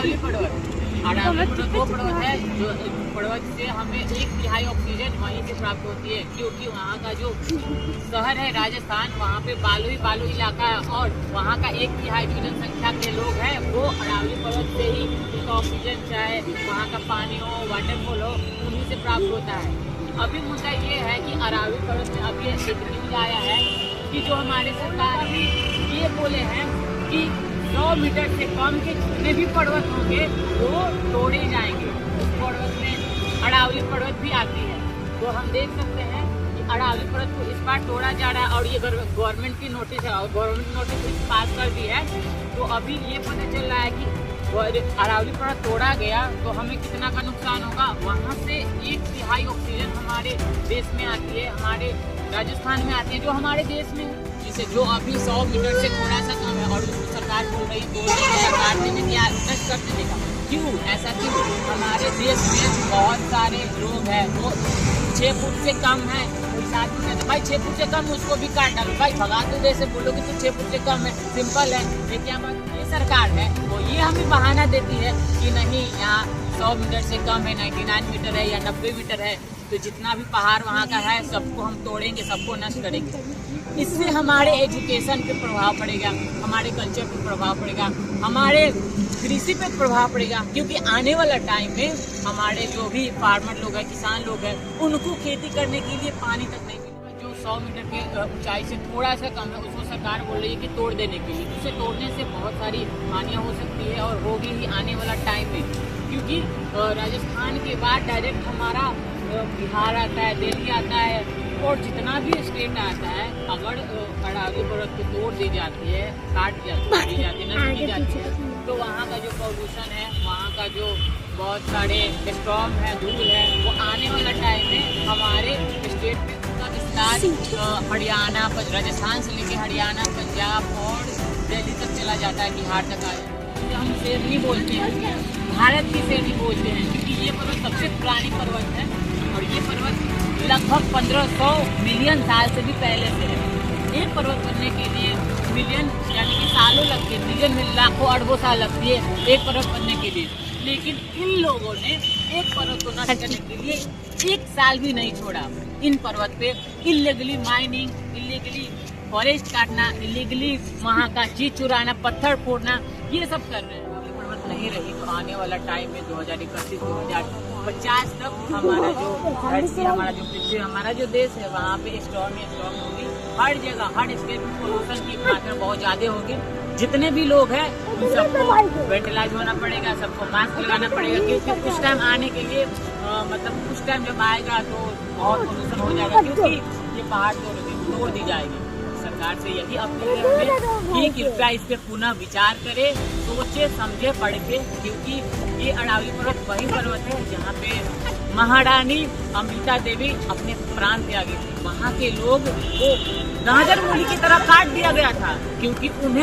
अरावली पर्वत। अरावली पर्वत वो पर्वत है जो पर्वत से हमें 1/3 ऑक्सीजन वहीं से प्राप्त होती है, क्योंकि वहाँ का जो शहर है राजस्थान, वहाँ पे बालू इलाका है और वहाँ का 1/3 जो जनसंख्या के लोग हैं वो अरावली पर्वत से ही उनका ऑक्सीजन, चाहे वहाँ का पानी हो, वाटरफॉल हो, उन्हीं से प्राप्त होता है। अभी मुद्दा ये है कि अरावली पर्वत में अभी एक न्यूज आया है कि जो हमारे सरकार अभी ये बोले हैं कि 100 मीटर से कम के जितने भी पर्वत होंगे वो तोड़े जाएंगे। उस पर्वत में अरावली पर्वत भी आती है। तो हम देख सकते हैं कि अरावली पर्वत को इस बार तोड़ा जा रहा है और ये गवर्नमेंट की नोटिस है और गवर्नमेंट नोटिस पास कर दी है। तो अभी ये पता चल रहा है कि अरावली पर्वत तोड़ा गया तो हमें कितना का नुकसान होगा। वहाँ से 1/3 ऑक्सीजन हमारे देश में आती है, हमारे राजस्थान में आती है, जो हमारे देश में जिसे जो अभी 100 मीटर से थोड़ा सा कम है और उसको सरकार बोल रही है सरकार देने की नष्ट कर देने का। क्यों ऐसा? क्यों? हमारे देश में बहुत सारे लोग हैं वो 6 फुट से कम है, कोई साथ में तो भाई 6 फुट से कम उसको भी काट डालो भाई, भगा दो जैसे बोलोगे तो 6 फुट से कम है, सिंपल है। लेकिन ये सरकार है वो ये हमें बहाना देती है कि नहीं यहाँ 100 मीटर से कम है, 99 मीटर है या 90 मीटर है, तो जितना भी पहाड़ वहाँ का है सबको हम तोड़ेंगे, सबको नष्ट करेंगे। इससे हमारे एजुकेशन पे प्रभाव पड़ेगा, हमारे कल्चर पे प्रभाव पड़ेगा, हमारे कृषि पे प्रभाव पड़ेगा, क्योंकि आने वाला टाइम में हमारे जो भी फार्मर लोग हैं, किसान लोग हैं, उनको खेती करने के लिए पानी तक नहीं मिलेगा। जो 100 मीटर की ऊंचाई से थोड़ा सा कम है उसको सरकार बोल रही है कि तोड़ देने के लिए। उसे तोड़ने से बहुत सारी हानियाँ हो सकती है और होगी ही आने वाला टाइम में, क्योंकि राजस्थान के बाद डायरेक्ट हमारा बिहार आता है, दिल्ली आता है और जितना भी स्टेट आता है, अगर अरावली पर्वत को तोड़ दी जाती है, काट दी जाती है, तो वहाँ का जो पॉल्यूशन है, वहाँ का जो बहुत सारे स्टॉर्म है, धूल है, वो आने वाला टाइम में हमारे स्टेट में उसका विस्तार हरियाणा, राजस्थान से लेके हरियाणा, पंजाब और दिल्ली तक चला जाता है, बिहार तक आ जाता है। हम शेरनी बोलते हैं, भारत की शेरनी बोलते हैं, क्योंकि ये पर्वत सबसे पुरानी पर्वत है और ये पर्वत लगभग 1500 मिलियन साल से भी पहले से है। एक पर्वत बनने के लिए मिलियन यानी कि सालों लगते हैं, मिलियन में लाखों अरबों साल लगती है एक पर्वत बनने के लिए। लेकिन इन लोगों ने एक पर्वत को नष्ट करने के लिए 1 साल भी नहीं छोड़ा। इन पर्वत पे इलीगली माइनिंग, इलीगली फॉरेस्ट काटना, इलीगली वहाँ का चीज चुराना, पत्थर फोड़ना, ये सब कर रहे हैं। पर्वत नहीं रही तो आने वाला टाइम में 2031-2050 तक हमारा जो धरती, हमारा जो पृथ्वी, हमारा जो देश है, वहाँ पे स्टॉर्म होगी। हर जगह, हर स्टेट में पोल्यूशन की मात्रा बहुत ज्यादा होगी। जितने भी लोग हैं उन सबको वेंटिलाइज होना पड़ेगा, सबको मास्क लगाना पड़ेगा, क्योंकि कुछ टाइम आने के लिए मतलब कुछ टाइम जब आएगा तो बहुत पोल्यूशन हो जाएगा, क्योंकि ये पहाड़ तोड़ दी जाएगी। सरकार से यही अपील है कि कृपया इस पे पुनः विचार करे, सोचे समझे पढ़ के, क्योंकि ये अरावली पर्वत वही पर्वत है जहाँ पे महारानी अमृता देवी अपने प्राण त्यागी थी। वहाँ के लोग को गाजर मूली की तरह काट दिया गया था, क्योंकि उन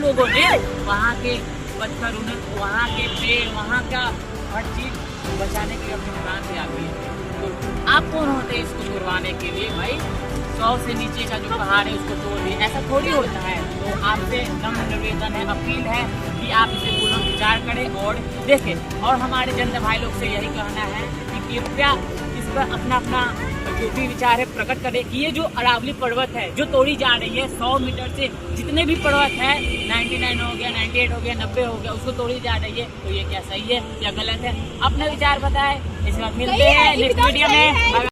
लोगों ने वहाँ के पत्थर, वहाँ के पेड़, वहाँ का हर चीज बचाने के लिए अपने प्राण त्यागी। तो आप कौन होते हैं इसको छुड़वाने के लिए? भाई 100 से नीचे का जो पहाड़ है उसको तोड़ दिए, ऐसा थोड़ी होता है। तो आपसे नम्र निवेदन है, अपील है कि आप इसे पुनः विचार करें और देखें। और हमारे जनता भाई लोग से यही कहना है कि कृपया इस पर अपना जो भी विचार है प्रकट करें कि ये जो अरावली पर्वत है जो तोड़ी जा रही है, 100 मीटर से जितने भी पर्वत है, 99 हो गया, 98 हो गया, 90 हो गया, उसको तोड़ी जा रही है, तो ये क्या सही है या गलत है? अपना विचार बताएं। इसमें मिलते हैं नेक्स्ट वीडियो में।